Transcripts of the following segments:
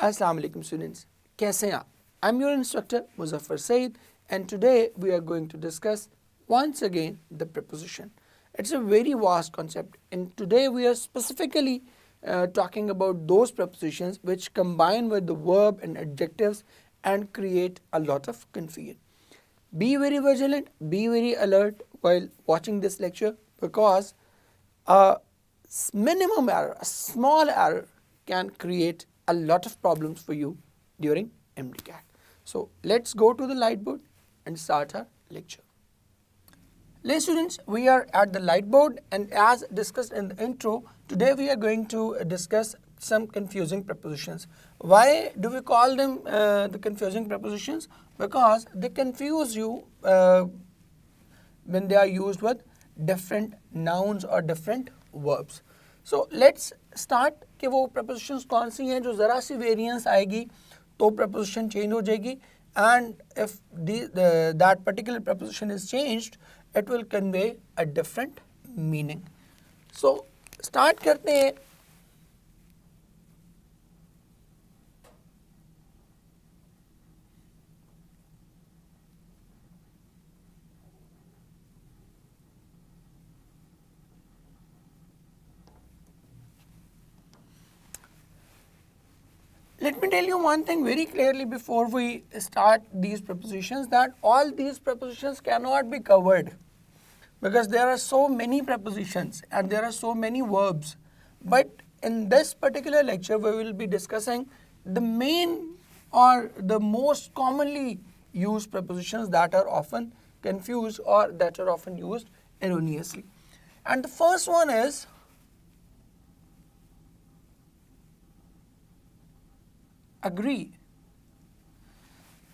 Assalamu alaikum students. कैसे हैं आप? I'm your instructor Muzaffar Saeed and today we are going to discuss once again the preposition. It's a very vast concept and today we are specifically talking about those prepositions which combine with the verb and adjectives and create a lot of confusion. Be very vigilant, be very alert while watching this lecture because a minimum error, a small error can create a lot of problems for you during MDCAT. So let's go to the lightboard and start our lecture. Ladies students, we are at the lightboard and as discussed in the intro, today we are going to discuss some confusing prepositions. Why do we call them the confusing prepositions? Because they confuse you when they are used with different nouns or different verbs. So let's start कि वो prepositions कौन सी हैं जो ज़रा सी variance आएगी तो preposition change हो जाएगी and if that particular preposition is changed it will convey a different meaning. So start करते हैं. Let me tell you one thing very clearly before we start these prepositions, that all these prepositions cannot be covered because there are so many prepositions and there are so many verbs. But in this particular lecture we will be discussing the main or the most commonly used prepositions that are often confused or that are often used erroneously. And the first one is agree.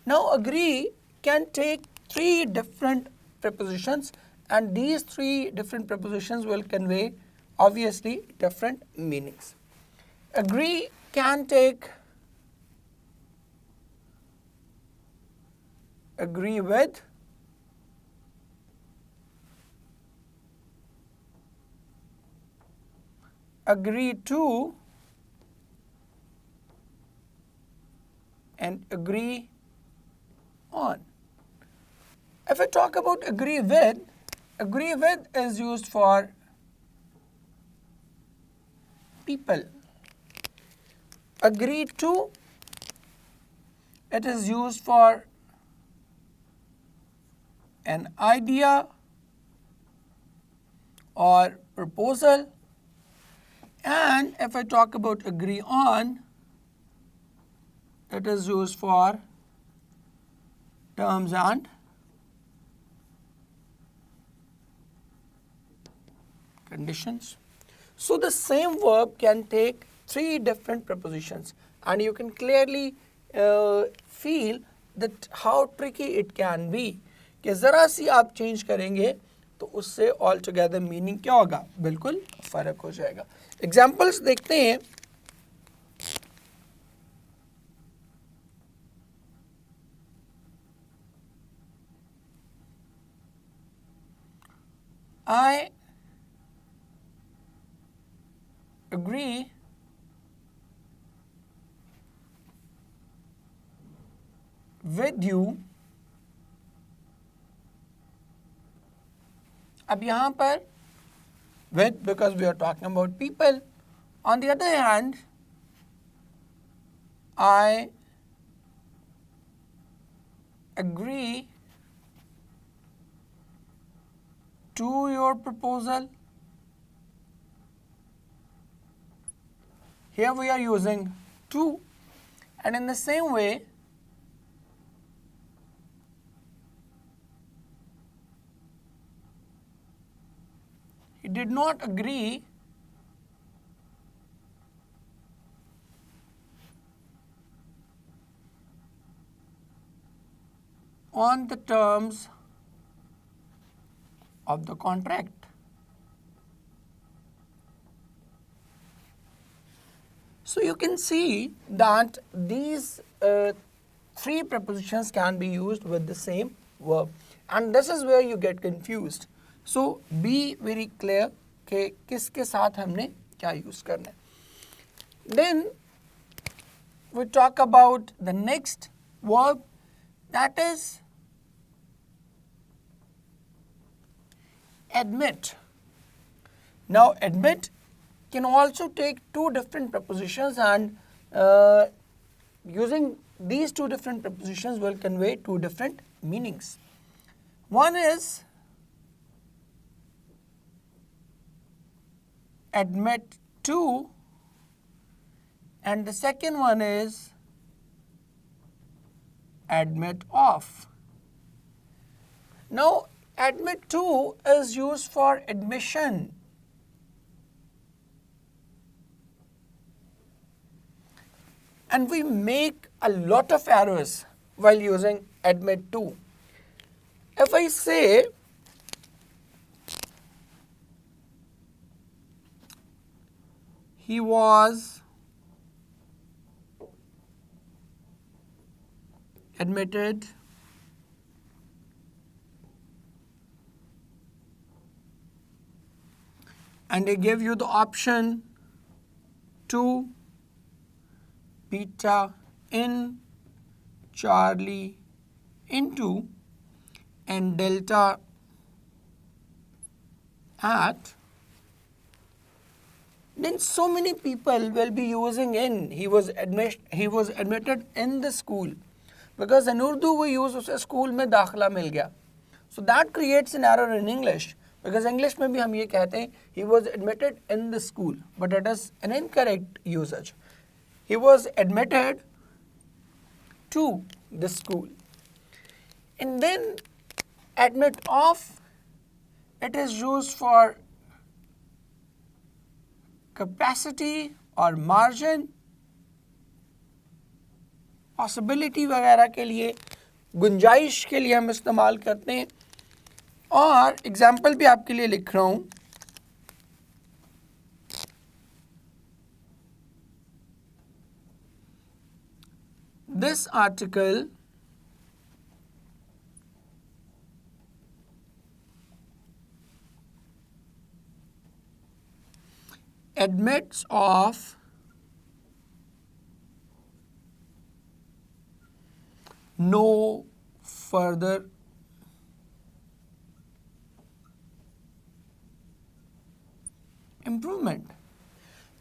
Now agree can take three different prepositions and these three different prepositions will convey obviously different meanings. Agree can take agree with, agree to, and agree on. If I talk about agree with is used for people. Agree to, it is used for an idea or proposal. And if I talk about agree on, it is used for terms and conditions. So the same verb can take three different prepositions and you can clearly feel that how tricky it can be कि ज़रा सी आप change करेंगे तो उससे altogether meaning क्या होगा, बिल्कुल फ़र्क हो जाएगा. Examples देखते हैं. I agree with you. अब यहाँ पर with because we are talking about people. On the other hand, I agree to your proposal. Here we are using to, and in the same way he did not agree on the terms of the contract. So you can see that these three prepositions can be used with the same verb and this is where you get confused. So be very clear कि किसके साथ हमने क्या use करना है. Then we talk about the next verb, that is admit. Now admit can also take two different prepositions, and using these two different prepositions will convey two different meanings. One is admit to, and the second one is admit of. Now admit to is used for admission. And we make a lot of errors while using admit to. If I say he was admitted and I give you the option to Beta in Charlie into and delta at, then so many people will be using in. He was admitted in the school, because in Urdu we use उसे school में दाखला मिल गया. So that creates an error in English, because English में भी हम ये कहते हैं he was admitted in the school, but it is an incorrect usage. He was admitted to the school. And then admit of, it is used for capacity or margin, possibility वगैरह के लिए, गुंजाइश के लिए हम इस्तेमाल करते हैं. और एग्जाम्पल भी आपके लिए लिख रहा हूँ. This article admits of no further improvement.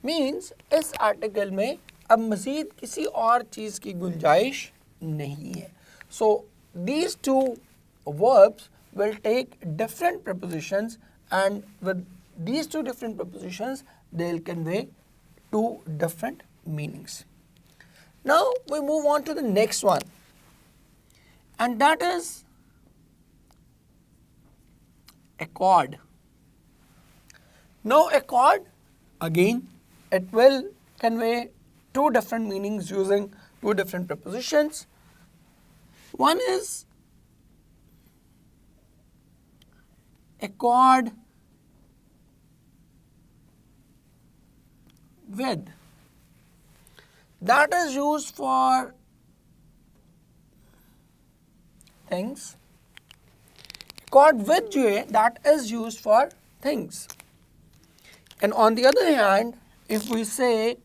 Means इस आर्टिकल में अब मज़ीद किसी और चीज़ की गुंजाइश नहीं है. So these two verbs will take different prepositions, and with these two different prepositions they will convey two different meanings. Now we move on to the next one, and that is accord. Now accord, again it will convey two different meanings using two different prepositions. One is accord with. That is used for things. Accord with जो है, that is used for things. And on the other hand, if we say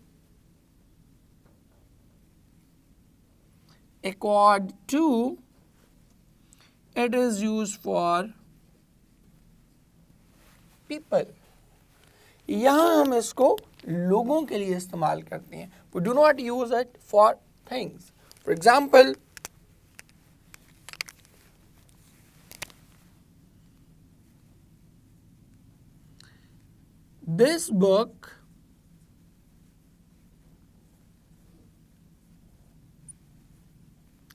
accord to, it is used for people. यहाँ हम इसको लोगों के लिए इस्तेमाल करते हैं. We do not use it for things. For example, this book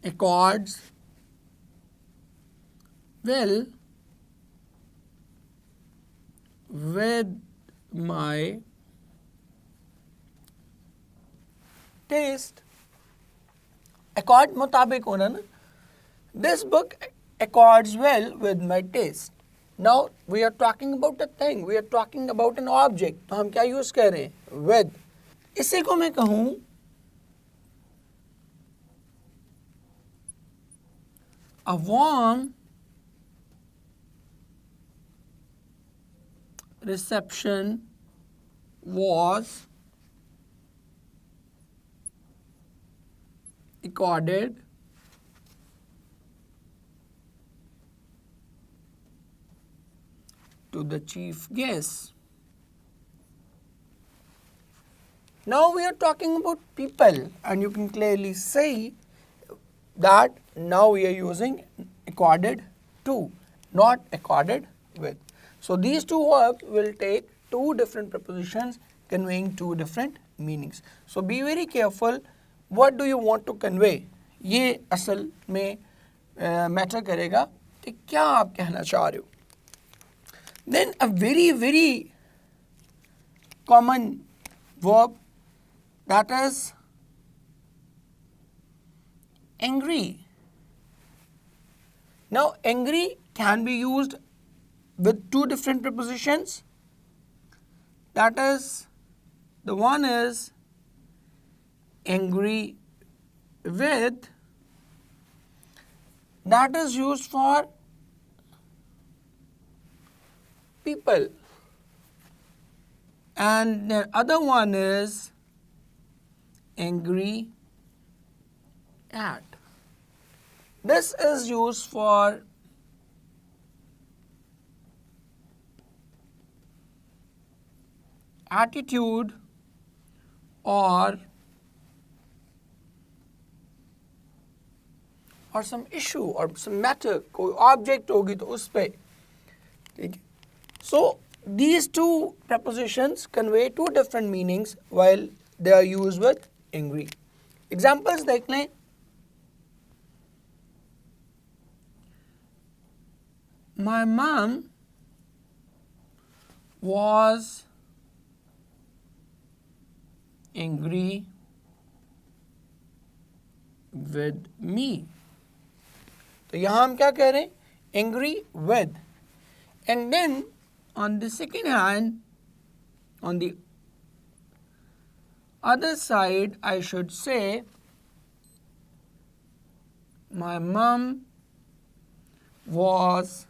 accords well with my taste. Accord मुताबिक होना ना. This book accords well with my taste. Now we are talking about a thing, we are talking about an object. तो हम क्या use कर रहे हैं? With. इसी को मैं कहूँ a warm reception was accorded to the chief guest. Now we are talking about people, and you can clearly see that now we are using accorded to, not accorded with. So these two verbs will take two different prepositions conveying two different meanings. So be very careful, what do you want to convey? ये असल में matter करेगा कि क्या आप कहना चाह रहे हो. Then a very common verb, that is angry. Now angry can be used with two different prepositions. That is, the one is angry with, that is used for people, and the other one is angry at. This is used for attitude or some issue or some matter, कोई object होगी तो उस पे, ठीक है. So these two prepositions convey two different meanings while they are used with angry. Examples देख लें. My mom was angry with me. तो यहाँ हम क्या कह रहे हैं? Angry with. And then on the second hand, on the other side, I should say my mom was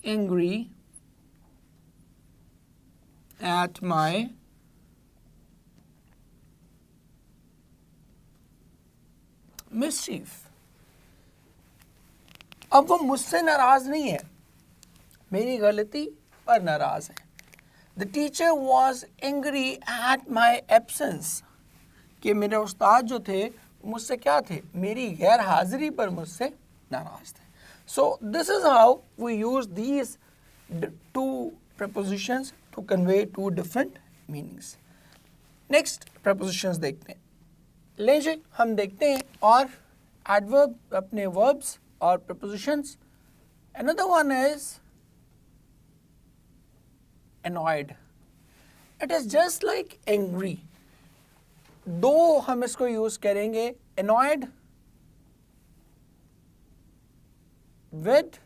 angry at my mischief. अब वो मुझसे नाराज नहीं है, मेरी गलती पर नाराज है. The teacher was angry at my absence. कि मेरे उस्ताद जो थे मुझसे क्या थे? मेरी गैर हाजिरी पर मुझसे नाराज थे. So this is how we use these two prepositions to convey two different meanings. Next prepositions देखते हैं. लीजिए हम देखते हैं और adverb अपने verbs or prepositions. Another one is annoyed. It is just like angry. दो हम इसको यूज करेंगे. Annoyed with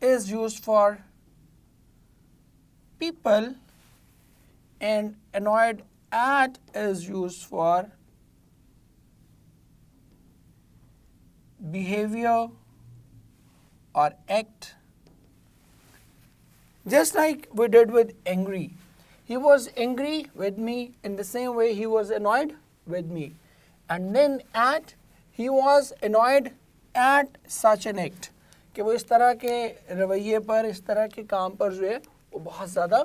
is used for people and annoyed at is used for behavior or act. Just like we did with angry. He was angry with me, in the same way he was annoyed with me. And then at, he was annoyed at such an act. कि वो इस तरह के रवैये पर, इस तरह के काम पर जो है वो बहुत ज़्यादा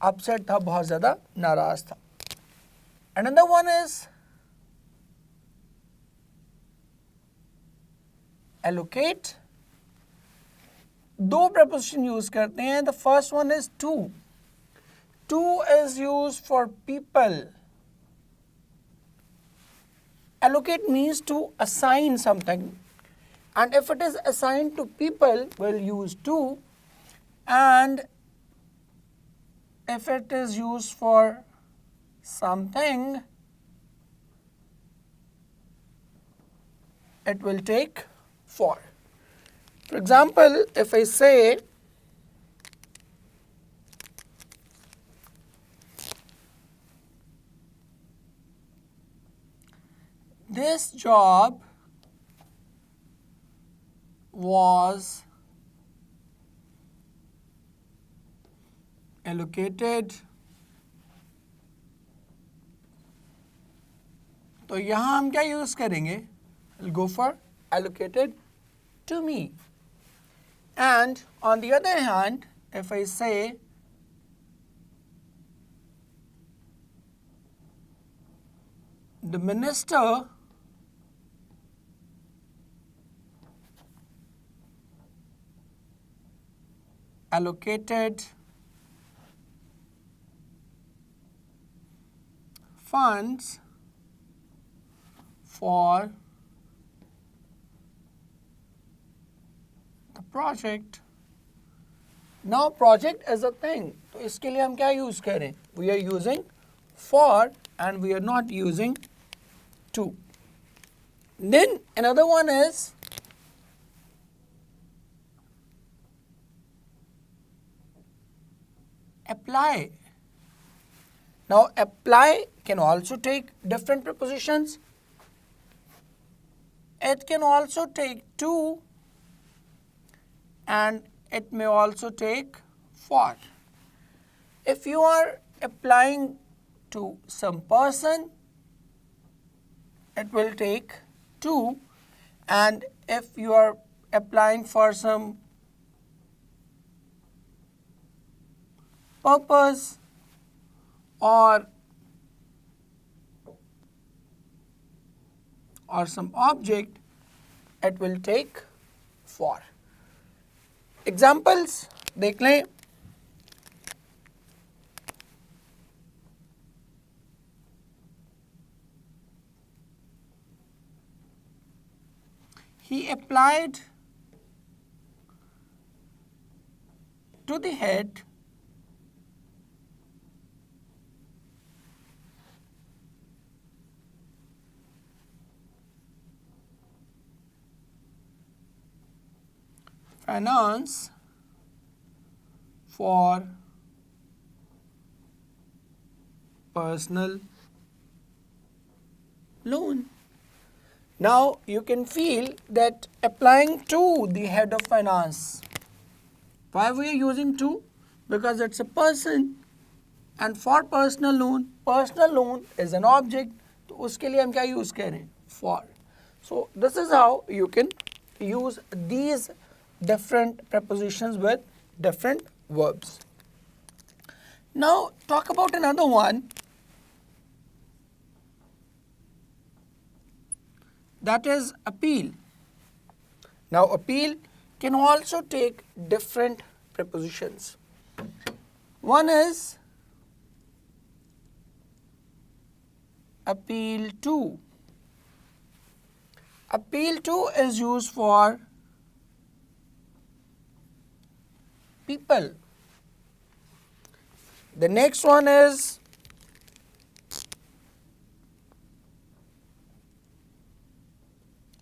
अपसेट था, बहुत ज़्यादा नाराज़ था. Another one is allocate. दो preposition use करते हैं. The first one is to. To is used for people. Allocate means to assign something. And if it is assigned to people, we'll use to. And if it is used for something, it will take for. For example, if I say this job was allocated, तो यहाँ हम क्या use करेंगे? We'll go for allocated to me. And on the other hand, if I say the minister allocated funds for the project. Now project is a thing. तो इसके लिए हम क्या use करें? We are using for and we are not using to. Then another one is apply. Now apply can also take different prepositions. It can also take to, and it may also take for. If you are applying to some person, it will take to, and if you are applying for some purpose or some object, it will take for. Examples देख लें. He applied to the head finance for personal loan. Now you can feel that applying to the head of finance. Why we are using to? Because it's a person, and for personal loan is an object. तो उसके लिए हम क्या use करें? For. So this is how you can use these different prepositions with different verbs. Now talk about another one, that is appeal. Now appeal can also take different prepositions. One is appeal to. Appeal to is used for people. The next one is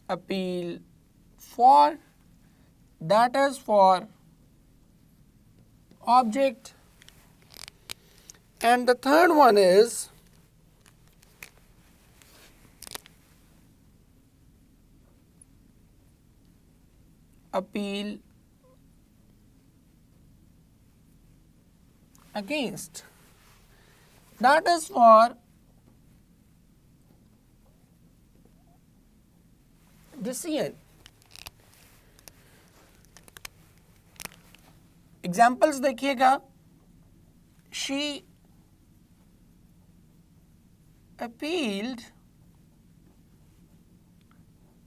appeal for, that is for object. And the third one is appeal against, that is for decision. Examples देखिएगा. She appealed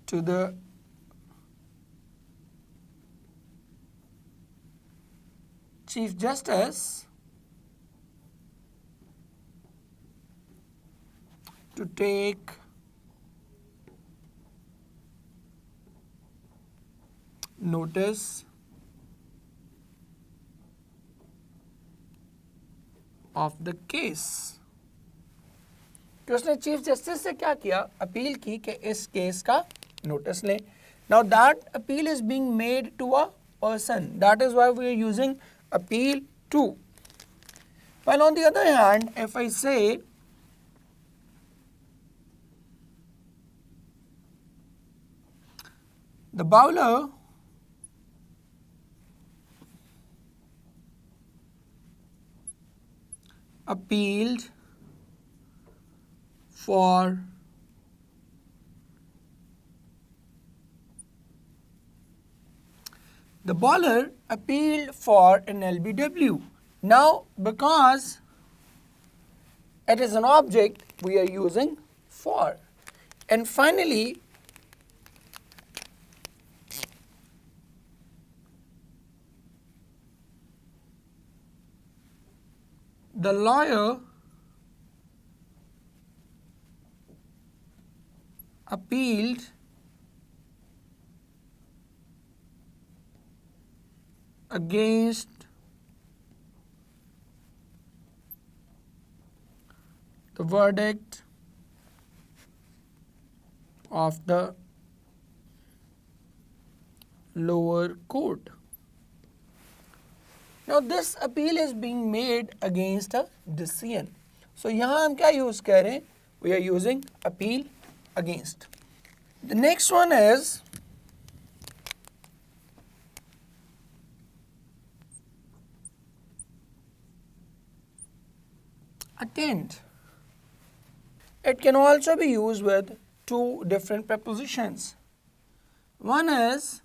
to the Chief Justice to take notice of the case. कि उसने chief justice से क्या किया? Appeal की कि इस case का नोटिस लें. Now that appeal is being made to a person. That is why we are using appeal to. While on the other hand, if I say the bowler appealed for the bowler appealed for an LBW. Now, because it is an object, we are using for. And finally, the lawyer appealed against the verdict of the lower court. Now this appeal is being made against a decision. So यहाँ हम क्या use कर रहे हैं? We are using appeal against. The next one is attend. It can also be used with two different prepositions. One is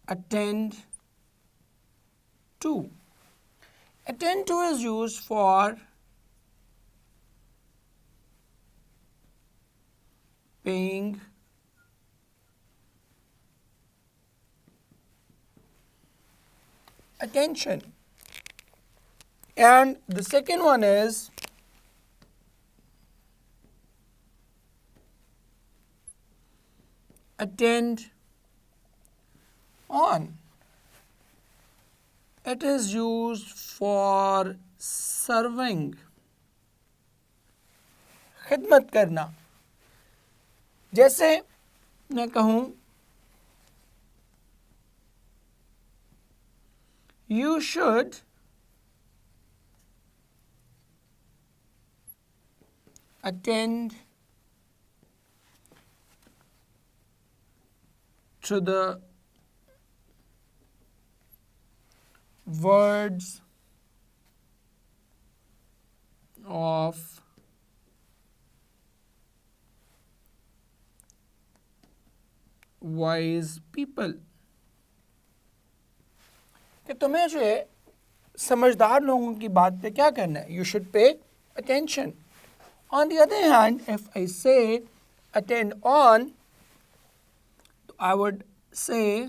attend to. Attend to is used for paying attention. And the second one is attend on. It is used for serving, खिदमत करना. जैसे मैं कहूँ you should attend to the words of wise people. कि तुम्हें जो है समझदार लोगों की बात पे क्या करना है? You should pay attention. On the other hand, if I say attend on, I would say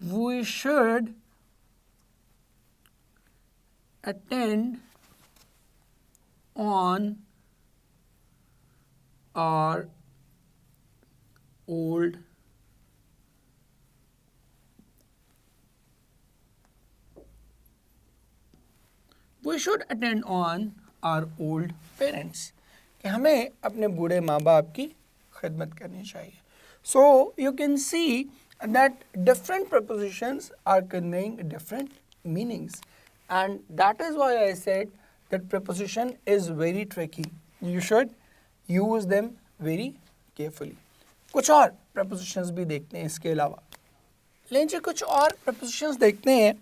we should attend on our old we should attend on our old parents. कि हमें अपने बूढ़े माँ बाप की खिदमत करनी चाहिए. So you can see that different prepositions are conveying different meanings, and that is why I said that preposition is very tricky. You should use them very carefully. कुछ और prepositions भी देखते हैं इसके अलावा. लेकिन कुछ और prepositions देखते हैं.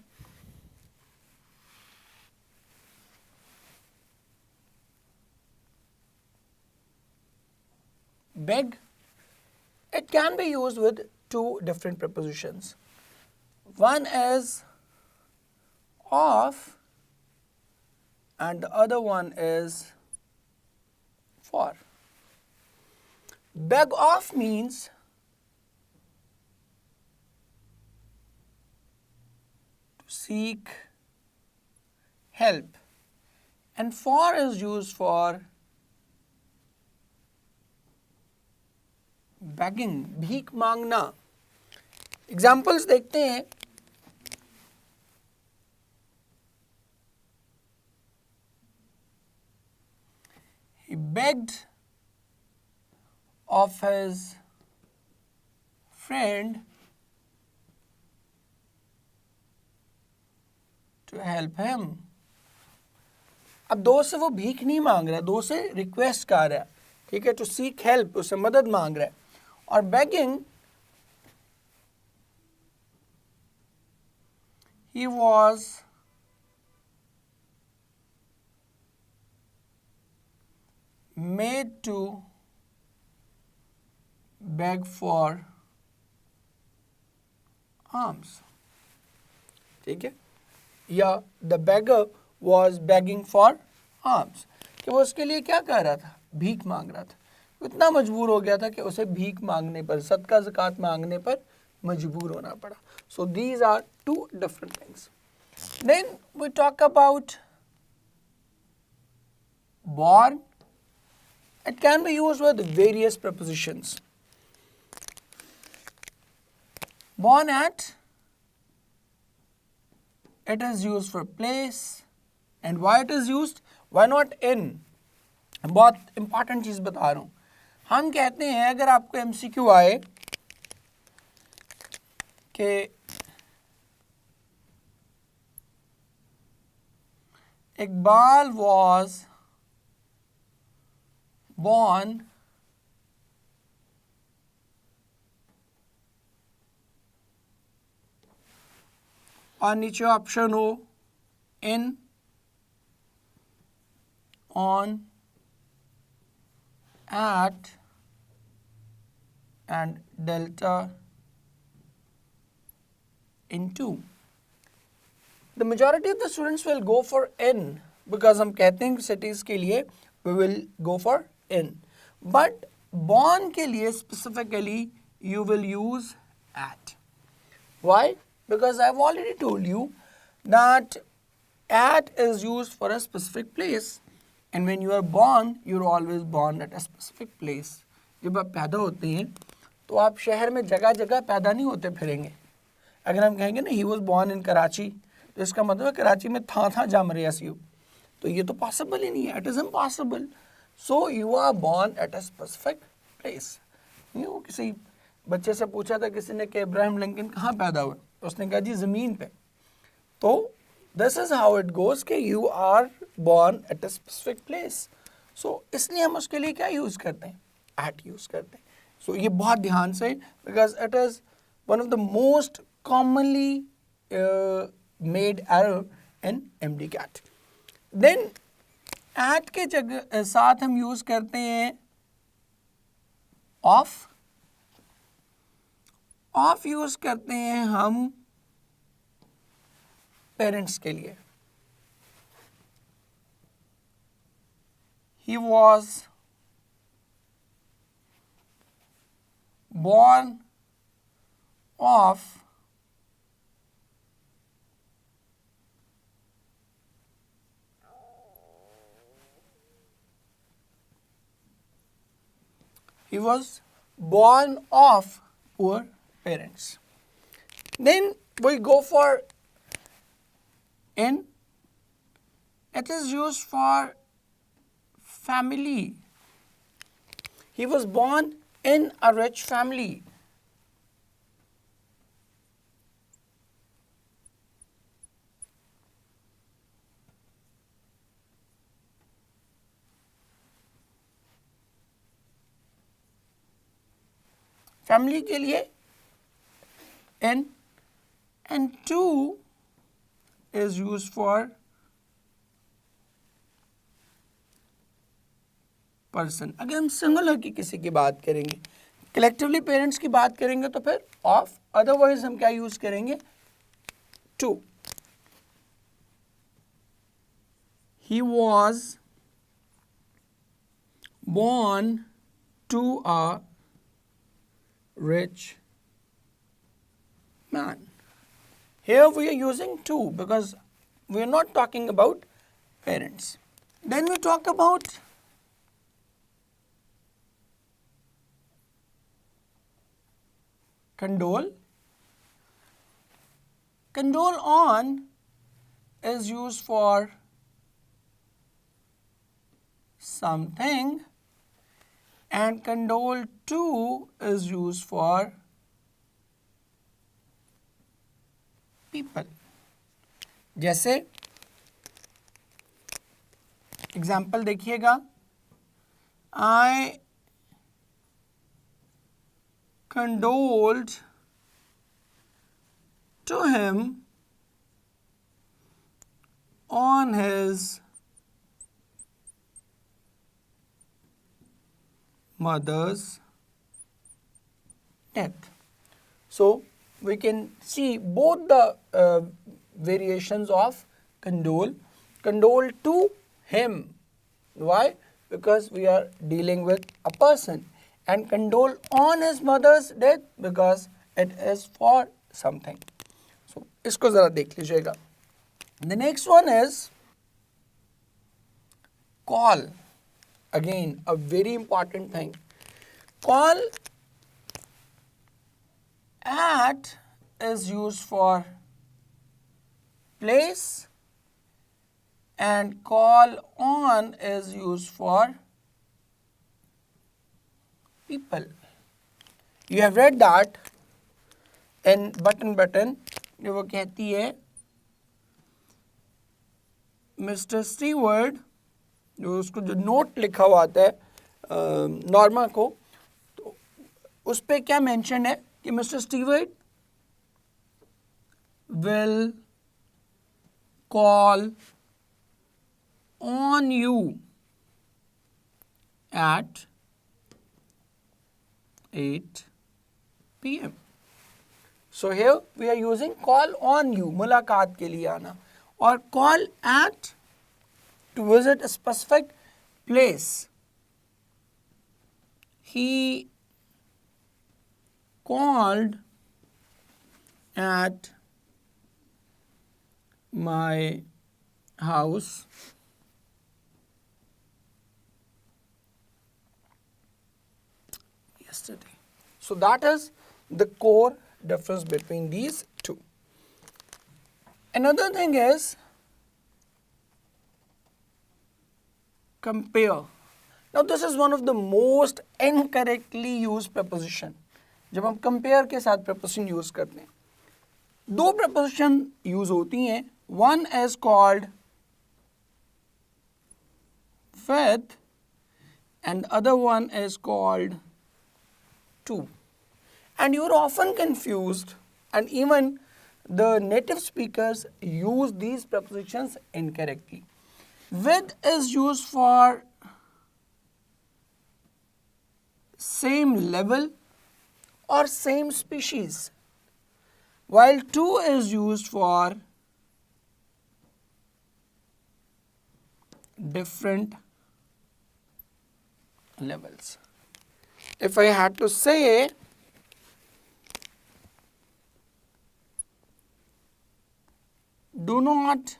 Beg. It can be used with two different prepositions. One is of and the other one is for. Beg off means to seek help, and for is used for begging, भीख मांगना. Examples देखते हैं. He begged of his friend to help him. अब दोस्त से वो भीख नहीं मांग रहा, दोस्त से रिक्वेस्ट कर रहा है. ठीक है, टू सीक हेल्प, उससे मदद मांग रहा है. और begging he was made to beg for alms. ठीक है, या the beggar was begging for alms, कि वो उसके लिए क्या कर रहा था, भीख मांग रहा था, इतना मजबूर हो गया था कि उसे भीख मांगने पर, सदका ज़कात मांगने पर मजबूर होना पड़ा. So these are two different things. Then we talk about born. It can be used with various prepositions. Born at, it is used for place. And why it is used? Why not in? बहुत important चीज़ बता रहा हूँ. हम कहते हैं अगर आपको MCQ आए कि Iqbal was born और नीचे ऑप्शन हो in, on, at and delta into. The majority of the students will go for in because हम कहते हैं cities के लिए we will go for in. But born के लिए specifically you will use at. Why? Because I've already told you that at is used for a specific place. And when you are born, you're always born at a specific place. जब आप पैदा होते हैं तो आप शहर में जगह जगह पैदा नहीं होते फिरेंगे. अगर हम कहेंगे ना he was born in Karachi, तो इसका मतलब है कराची में था जम रहे तो ये तो पॉसिबल ही नहीं है. It is impossible. So you are born at a specific place. You किसी बच्चे से पूछा था किसी ने कि इब्राहिम लिंकन कहाँ पैदा हुए, उसने कहा जी ज़मीन पे. तो this is how it goes कि you are born at a specific place. So इसलिए हम उसके लिए क्या यूज़ करते हैं, at यूज़ करते हैं. So ये बहुत ध्यान से, because it is one of the most commonly made error in MDCAT. Then at के जगह साथ हम यूज़ करते हैं of. of यूज़ करते हैं हम पेरेंट्स के लिए. He was born of poor parents. Then we go for in. It is used for family. He was born in a rich family. Family के लिए in, and to is used for person. अगर हम singular की किसी की बात करेंगे, collectively parents की बात करेंगे तो फिर of, अदरवाइज हम क्या यूज करेंगे, to. He was born to a rich man. Here we are using to because we are not talking about parents. Then we talk about condole. Condole on is used for something, and condole to is used for people. जैसे example देखिएगा, I condoled to him on his mother's death. So we can see both the variations of condole. Condole to him. Why? Because we are dealing with a person. And condole on his mother's death because it is for something. So इसको ज़रा देख लीजिएगा. The next one is call. Again, a very important thing. Call at is used for place and call on is used for people. You have read that in button जो वो कहती है mister steward जो उसको जो note लिखा हुआ आता है नॉर्मा को तो उस पे क्या मेंशन है कि mister steward will call on you at 8 p.m. So here we are using call on you, मुलाकात के लिए आना, और call at to visit a specific place. He called at my house yesterday. So that is the core difference between these two. Another thing is compare. Now this is one of the most incorrectly used preposition. जब हम compare के साथ preposition use करते हैं, दो preposition use होती हैं. One is called with and other one is called to. And you are often confused, and even the native speakers use these prepositions incorrectly. With is used for same level or same species, while to is used for different levels. If I had to say, do not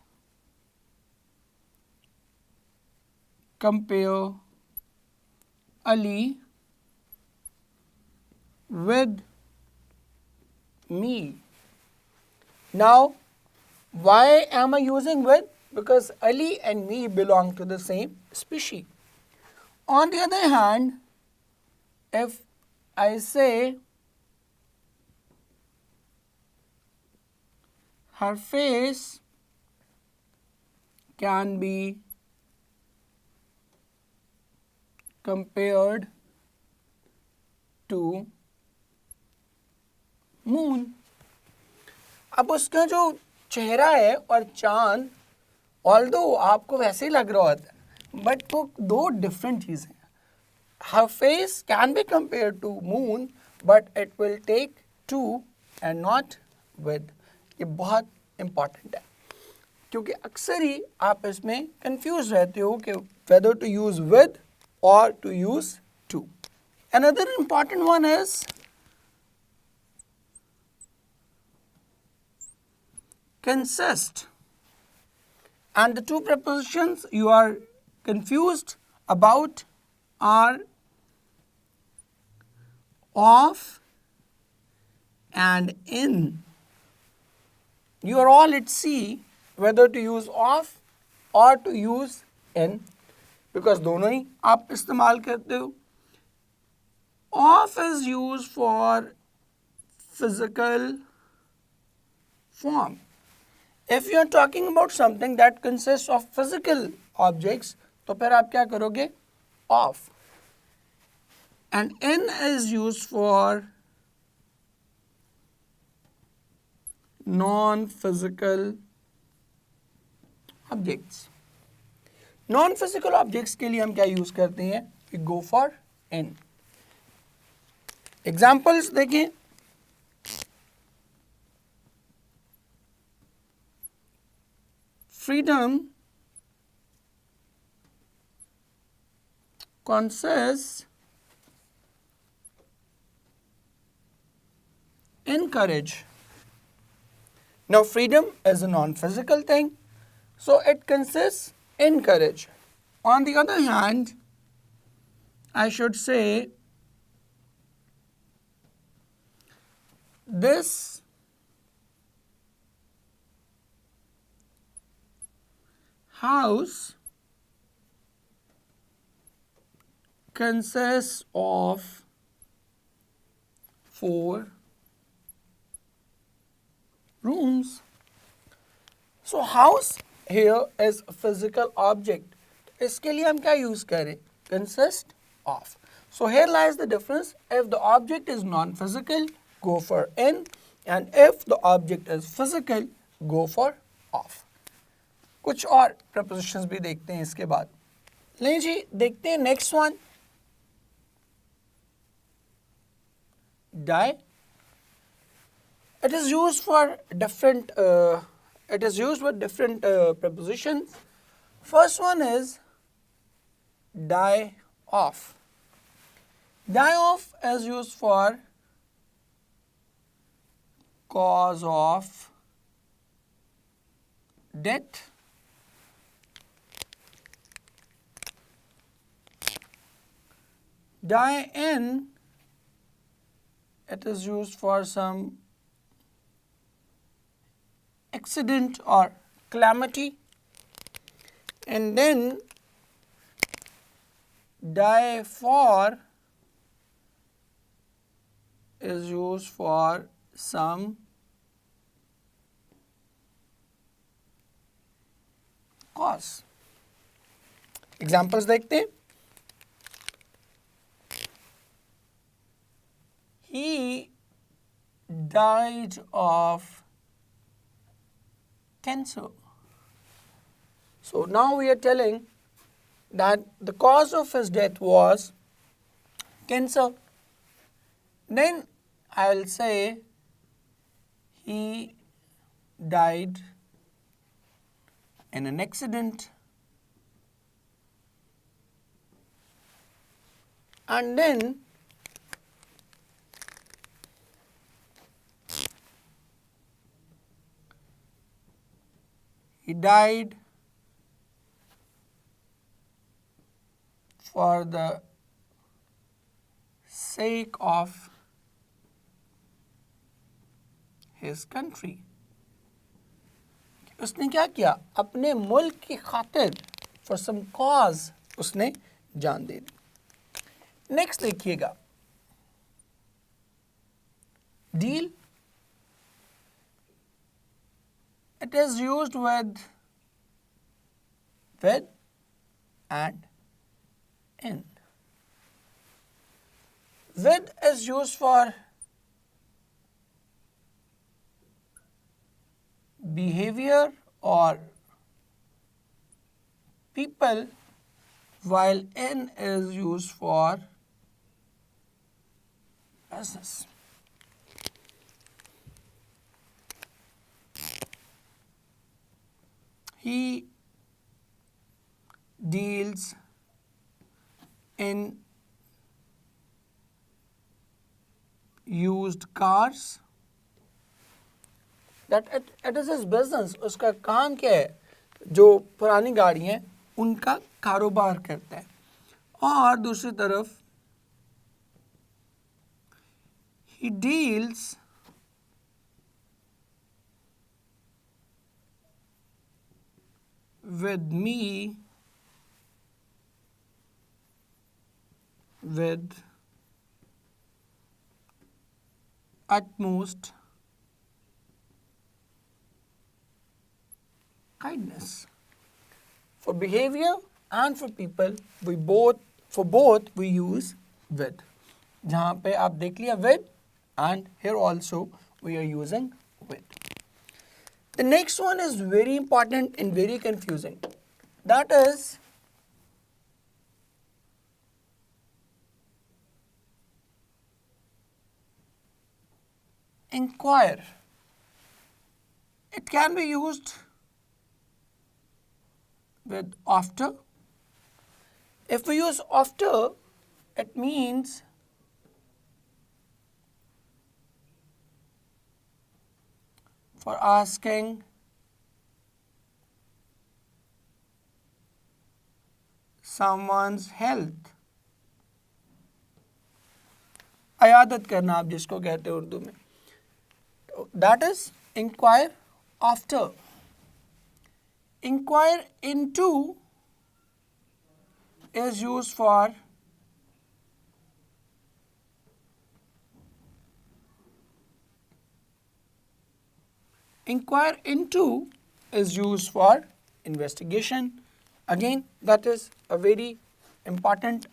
compare Ali with me. Now, why am I using with? Because Ali and me belong to the same species. On the other hand, if I say her face can be compared to moon. अब उसका जो चेहरा है और चांद although आपको वैसे ही लग रहा होता है, बट वो दो डिफरेंट चीज़ें हैं. Her face can be compared to moon, but it will take to and not with. ये बहुत इम्पॉर्टेंट है क्योंकि अक्सर ही आप इसमें कंफ्यूज रहते हो कि whether to use with or to use to. Another important one is consist. And the two prepositions you are confused about are of and in. You are all at sea whether to use of or to use in because दोनों ही आप इस्तेमाल करते हो. Of is used for physical form. If you are talking about something that consists of physical objects, तो फिर आप क्या करोगे? Of. And in is used for non-physical objects. Non physical objects के लिए हम क्या यूज करते हैं? We go for in. Examples देखें, freedom consists in courage. Now freedom is a non-physical thing, so it consists in courage. On the other hand, I should say this house consists of 4 rooms. So house here is a physical object. इसके लिए हम क्या use करें? Consist of. So here lies the difference. If the object is non-physical, go for in, and if the object is physical, go for of. कुछ और prepositions भी देखते हैं इसके बाद। लें जी, देखते हैं next one. Die. It is used for different. It is used with different prepositions. First one is die off. Die off is used for cause of death. Die in, it is used for some accident or calamity. And then die for is used for some cause. Examples देखते हैं. He died of cancer. So now we are telling that the cause of his death was cancer. Then I will say he died in an accident. And then he died for the sake of his country. उसने क्या किया? अपने मुल्क की खातिर for some cause उसने जान दे दी. Next देखिएगा, deal. It is used with and in. With is used for behavior or people, while in is used for business. He deals in used cars. That it is his business. उसका काम क्या है? जो पुरानी गाड़ी हैं उनका कारोबार करता है. और दूसरी तरफ he deals with me with utmost kindness. For behavior and for people, we both use with. जहाँ पे आप देख लिया with, and here also we are using with. The next one is very important and very confusing. That is inquire. It can be used with after. If we use after, it means for asking someone's health. अयादत करना आप जिसको कहते हैं उर्दू में. That is inquire after. Inquire into is used for investigation. Again, that is a very important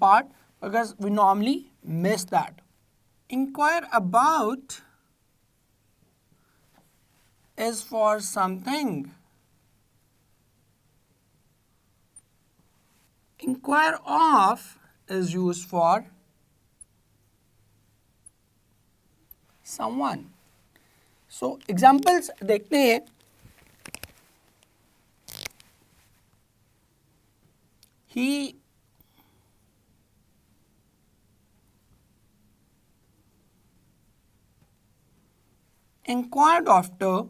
part because we normally miss that. Inquire about is for something. Inquire of is used for someone. So examples देखते हैं. He inquired after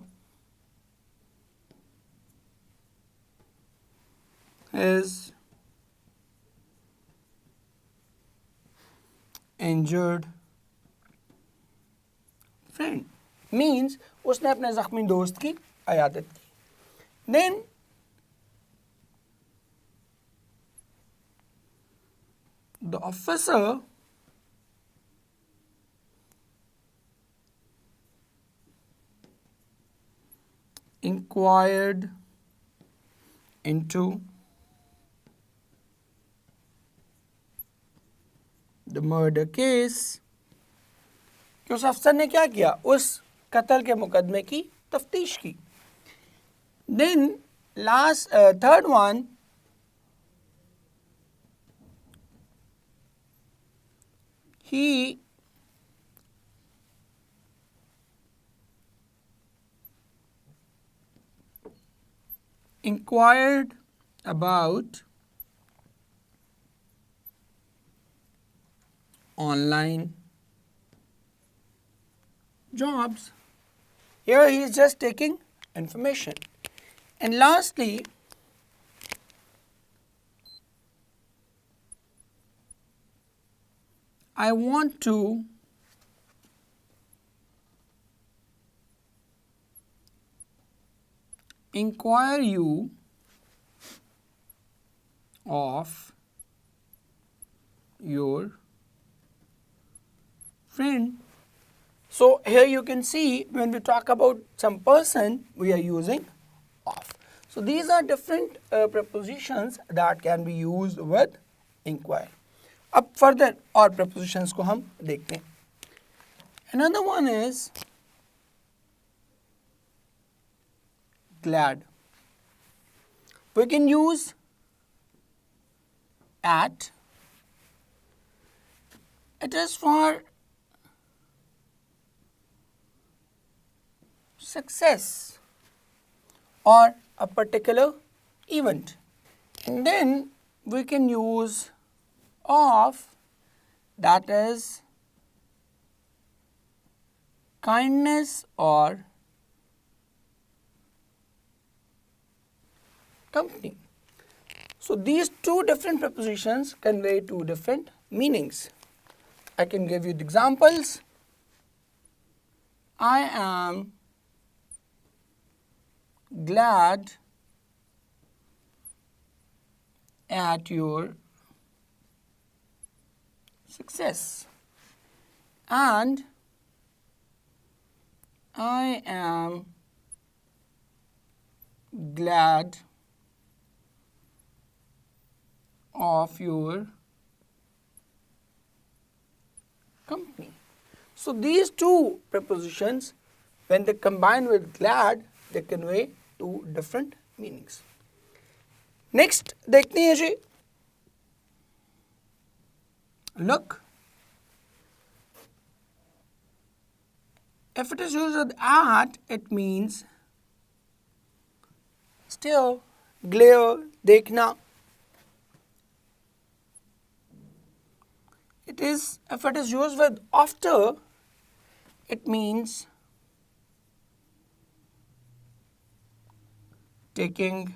his injured friend. Means उसने अपने ज़ख्मी दोस्त की अयादत की. Then the officer inquired into the murder case. कि उस अफसर ने क्या किया? उस कत्ल के मुकदमे की तफ्तीश की. Then third one, he inquired about online jobs. Here he is just taking information. And lastly, I want to inquire you of your friend. So here you can see when we talk about some person, we are using of. So these are different prepositions that can be used with inquire. अब further और prepositions को हम देखते हैं. Another one is glad. We can use at. It is for success or a particular event. And then we can use of, that is kindness or company. So these two different prepositions convey two different meanings. I can give you the examples. I am glad at your success, and I am glad of your company. So these two prepositions, when they combine with glad, they convey two different meanings. Next देखते हैं जी, look. If it is used with at, it means stare, glare, देखना. If it is used with after, it means taking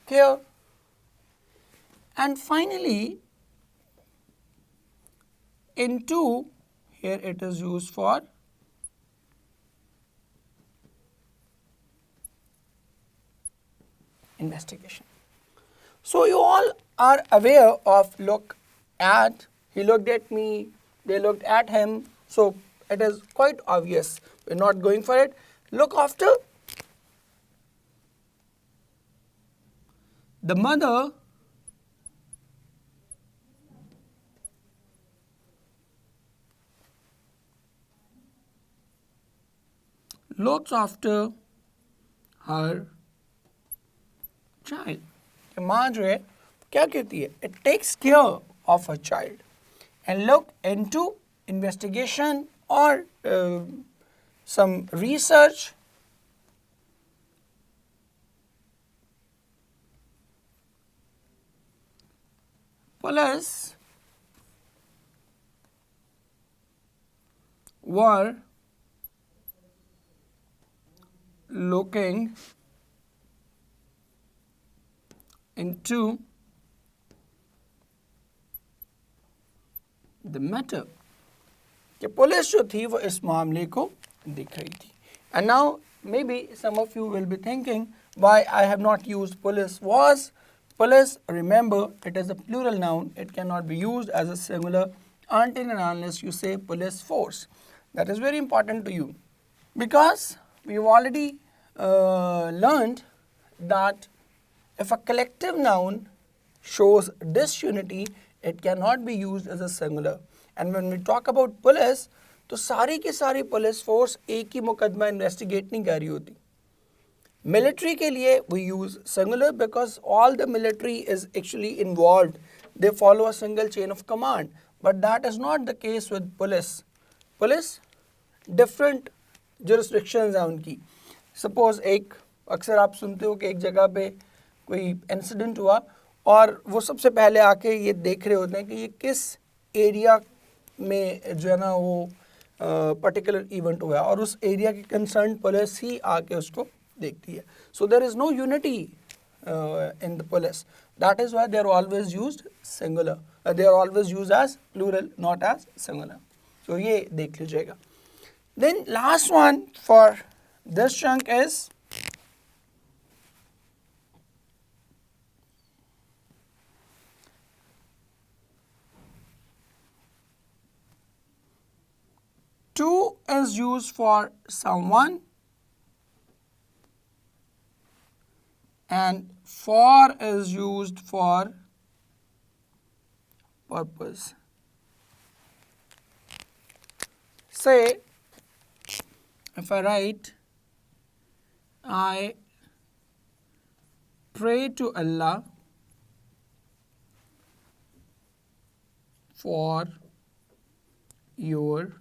care. And finally, into, here it is used for investigation. So you all are aware of look at, he looked at me, they looked at him. So it is quite obvious. We're not going for it. Look after, the mother looks after her child. माँ जो है क्या कहती है? It takes care of her child. And look into investigation or some research. Police were looking into the matter. कि police जो थी वो इस मामले को देख रही थी. And now maybe some of you will be thinking why I have not used police was. Police, remember, it is a plural noun. It cannot be used as a singular until and unless you say police force. That is very important to you because we have already learned that if a collective noun shows disunity, it cannot be used as a singular. And when we talk about police, तो सारी की सारी police force एक ही मुकदमा investigate नहीं कर रही होती. Military के लिए we use singular because all the military is actually involved. They follow a single chain of command. But that is not the case with police. Police, different jurisdictions हैं उनकी. Suppose एक अक्सर आप सुनते हो कि एक जगह पे कोई इंसिडेंट हुआ और वो सबसे पहले आके ये देख रहे होते हैं कि ये किस एरिया में जो है ना वो पर्टिकुलर इवेंट हुआ है और उस एरिया की कंसर्न पुलिस ही आके उसको देखती है. So there is no unity in the police. That is why they are always used singular. They are always used as plural, not as singular. So ये देख लीजिएगा. Then last one for this chunk is to is used for someone and for is used for purpose. Say, if I write, I pray to Allah for your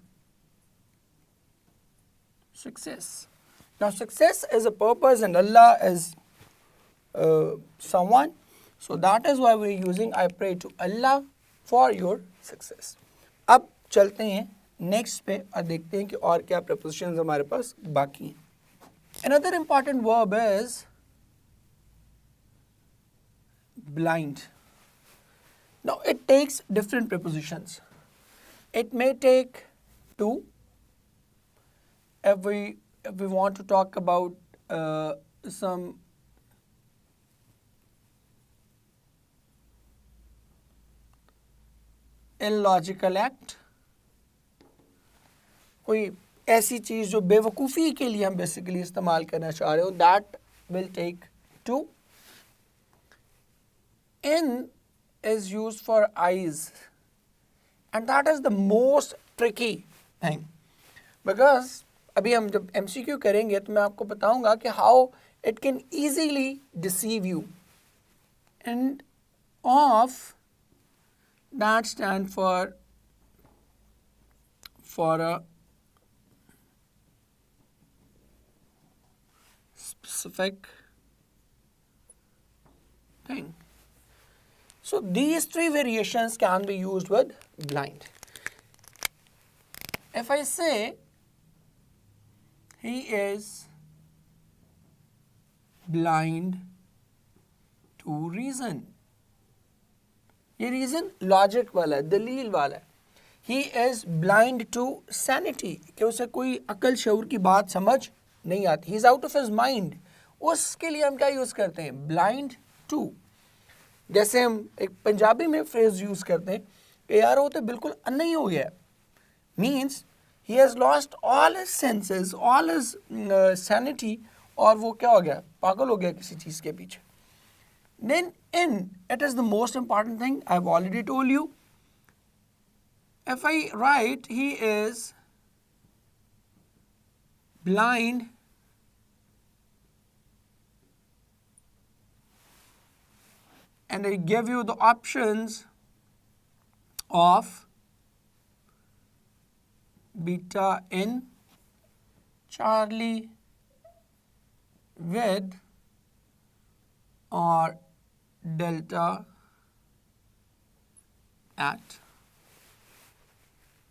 success. Now success is a purpose and Allah is someone. So that is why we are using I pray to Allah for your success. अब चलते हैं next पे और देखते हैं कि और क्या prepositions हमारे पास बाकी हैं. Another important verb is blind. Now it takes different prepositions. It may take to. If we want to talk about some illogical act, कोई ऐसी चीज़ जो बेवकूफ़ी के लिए हम बेसिकली इस्तेमाल करना चाह रहे हो, that will take to. In is used for eyes and that is the most tricky thing because अभी हम जब MCQ करेंगे तो मैं आपको बताऊंगा कि how it can easily deceive you. End of that stand for a specific thing. So these three variations can be used with blind. If I say he is blind to reason, ये reason logic वाला है, दलील वाला है. He is blind to sanity, कि उसे कोई अकल शऊर की बात समझ नहीं आती. He is out of his mind. उसके लिए हम क्या यूज़ करते हैं? Blind to. जैसे हम एक पंजाबी में फ्रेज यूज़ करते हैं कि यार वो तो बिल्कुल अन्ना ही हो गया. Means he has lost all his senses, all his sanity, और वो क्या हो गया? पागल हो गया किसी चीज़ के पीछे. Then in, it is the most important thing. I've already told you. If I write he is blind and I give you the options of beta in Charlie with or delta at.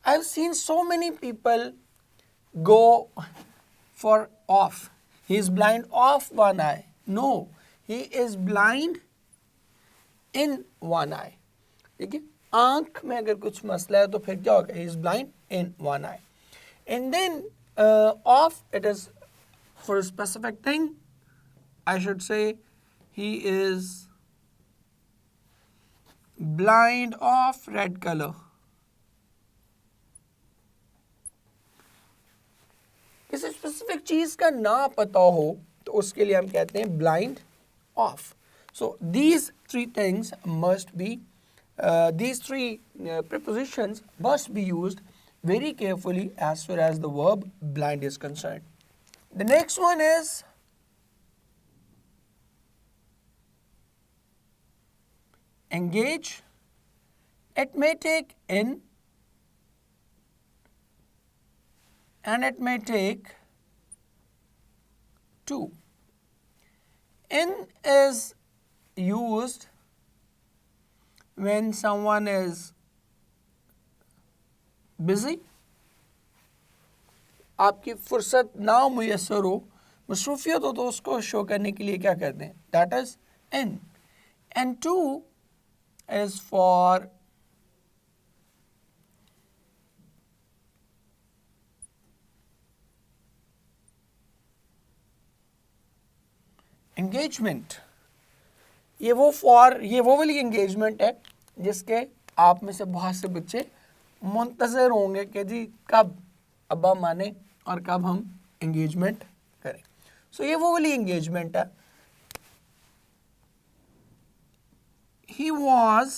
I've seen so many people go for off. He is blind of one eye. No, he is blind in one eye. ठीक है, आंख में अगर कुछ मसला है तो फिर क्या होगा? He is blind in one eye. And then off, it is for a specific thing. I should say he is blind of red color. किसी स्पेसिफिक चीज का ना पता हो तो उसके लिए हम कहते हैं blind of. So these three things must be, these three prepositions must be used very carefully as far as the verb blind is concerned. The next one is engage. It may take in and it may take to. In is used when someone is busy. आपकी फुर्सत ना मुयस्सर हो, मसरूफियत हो, तो उसको show करने के लिए क्या कहते हैं? That is in. And to is for engagement. ये वो वाली एंगेजमेंट है जिसके आप में से बहुत से बच्चे मुंतज़िर होंगे कि जी कब अब्बा माने और कब हम एंगेजमेंट करें. सो ये वो वाली एंगेजमेंट है. He was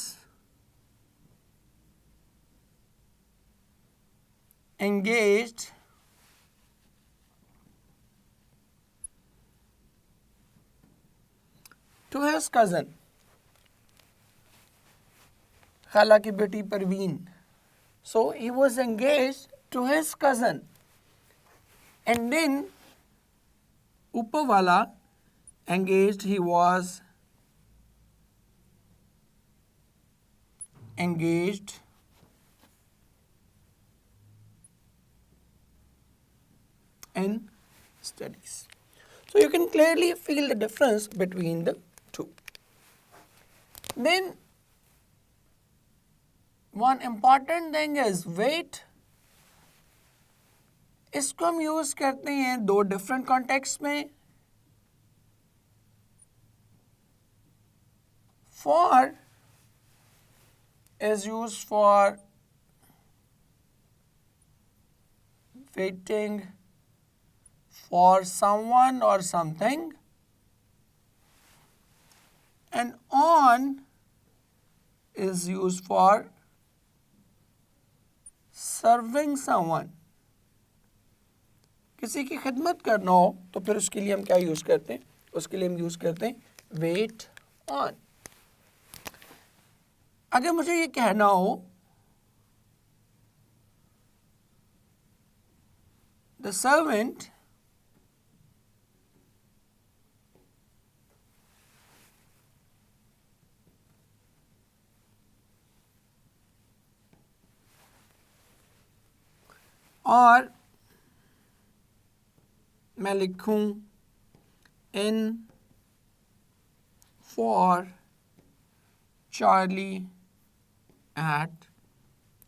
engaged to his cousin, खाला की बेटी Parveen. So he was engaged to his cousin. And then ऊपर वाला engaged, he was engaged in studies. So you can clearly feel the difference between the two. Then one important thing is wait. इसको हम use करते हैं दो different context में. For is used for waiting for someone or something, and on is used for serving someone. किसी की खिदमत करना हो तो फिर उसके लिए हम क्या यूज़ करते हैं? उसके लिए हम यूज़ करते हैं वेट ऑन। अगर मुझे ये कहना हो द सर्वेंट और मैं लिखूं in for Charlie at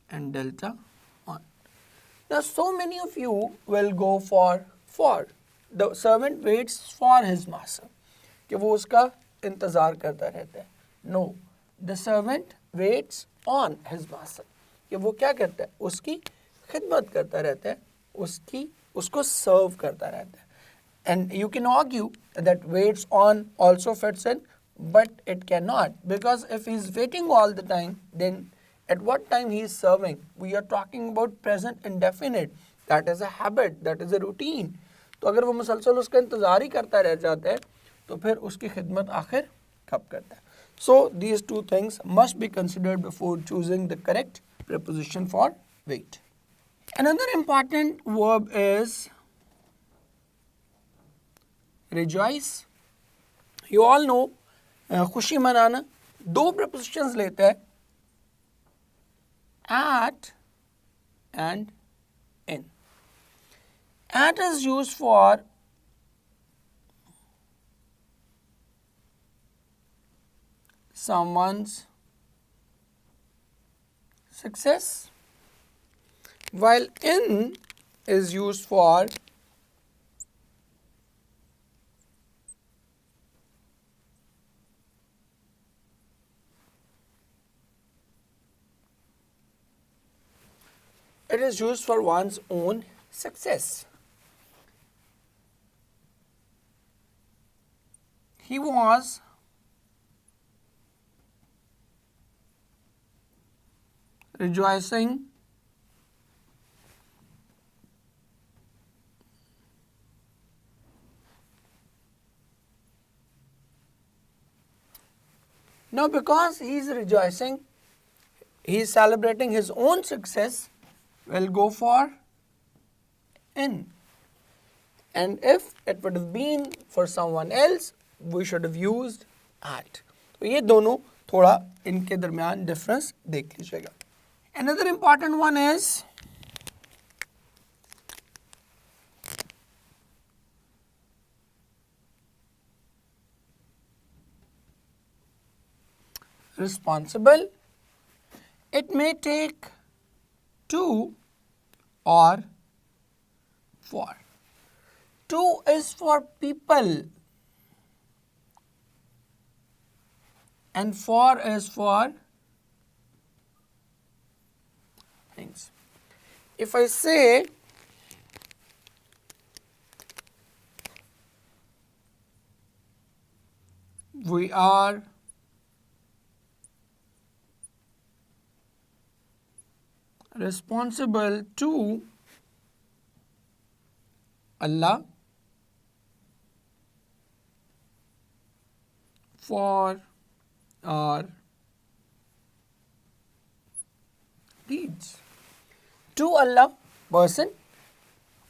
and delta on. Now so many of you will go for. The servant waits for his master. कि वो उसका इंतज़ार करता रहता है. No, the servant waits on his master. कि वो क्या करता है? उसकी खिदमत करता रहता है, उसको सर्व करता रहता है. And you can argue that waits on also fits in, but it cannot, because if he is waiting all the time, then at what time he is serving? We are talking about present indefinite. That is a habit, that is a routine. तो अगर वो मुसलसल उसका इंतज़ार ही करता रह जाता है तो फिर उसकी खिदमत आखिर कब करता है? So these two things must be considered before choosing the correct preposition for wait. Another important verb is rejoice. You all know खुशी मनाना. दो prepositions लेता है, at and in. At is used for someone's success, while in is used for one's own success. He was rejoicing now, because he is rejoicing, he is celebrating his own success, we'll go for in. And if it would have been for someone else, we should have used at. तो ये दोनों थोड़ा इनके दरमियान difference देख लीजिएगा. Another important one is responsible. It may take to or for. To is for people and for is for things. If I say we are responsible to Allah for our deeds. To Allah person,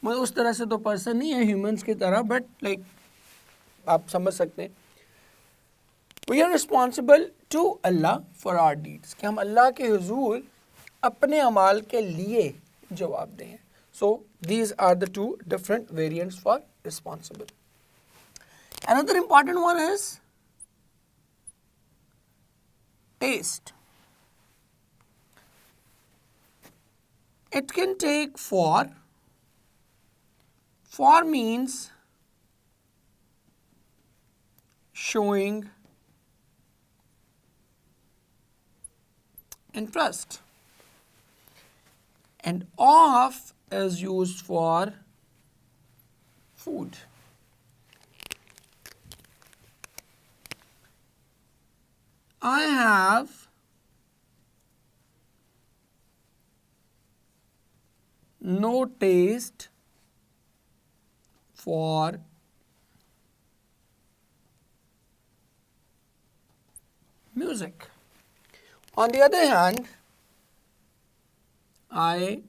मतलब उस तरह से तो person नहीं है humans की तरह, but like आप समझ सकते हैं. We are responsible to Allah for our deeds. कि हम अल्लाह के हुजूर अपने अमाल के लिए जवाब दें. So these are the two different variants for responsible. Another important one is taste. It can take for. For means showing interest, and of is used for food. I have no taste for music. On the other hand, I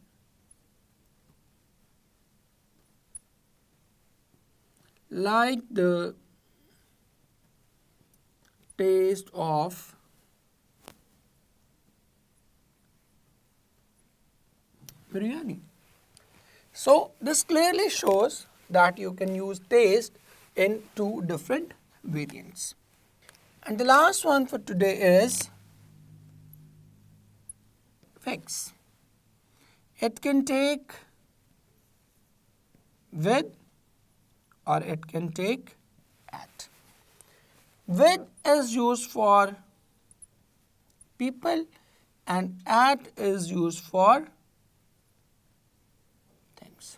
like the taste of biryani. So this clearly shows that you can use taste in two different variants. And the last one for today is fix. It can take with or it can take at. With is used for people and at is used for things.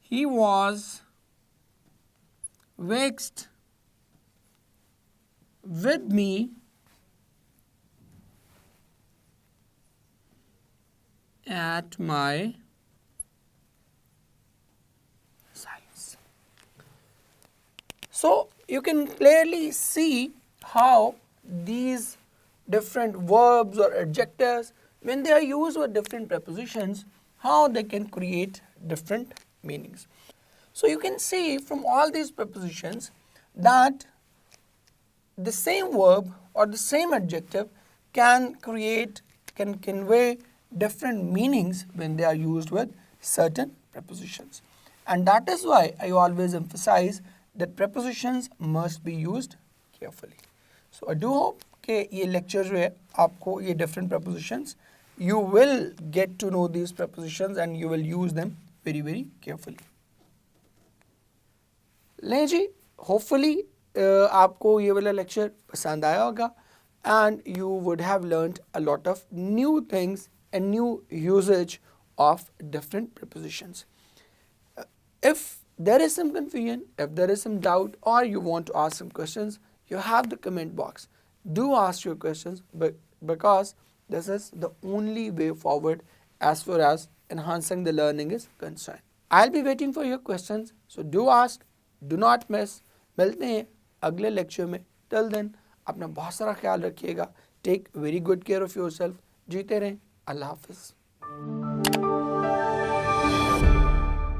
He was vexed with me at my size. So you can clearly see how these different verbs or adjectives, when they are used with different prepositions, how they can create different meanings. So you can see from all these prepositions that the same verb or the same adjective can convey different meanings when they are used with certain prepositions. And that is why I always emphasize that prepositions must be used carefully. So I do hope कि ये lecture जो है आपको ये different prepositions, you will get to know these prepositions and you will use them very carefully. लें जी, hopefully आपको ये वाला lecture पसंद आया होगा and you would have learned a lot of new things and new usage of different prepositions. If there is some confusion, if there is some doubt or you want to ask some questions, you have the comment box. Do ask your questions because this is the only way forward as far as enhancing the learning is concerned. I'll be waiting for your questions, so do ask, do not miss. मिलते हैं अगले lecture में. Till then, अपना बहुत सारा ख्याल रखिएगा. Take very good care of yourself. जीते रहें. अल्लाह हाफिज़.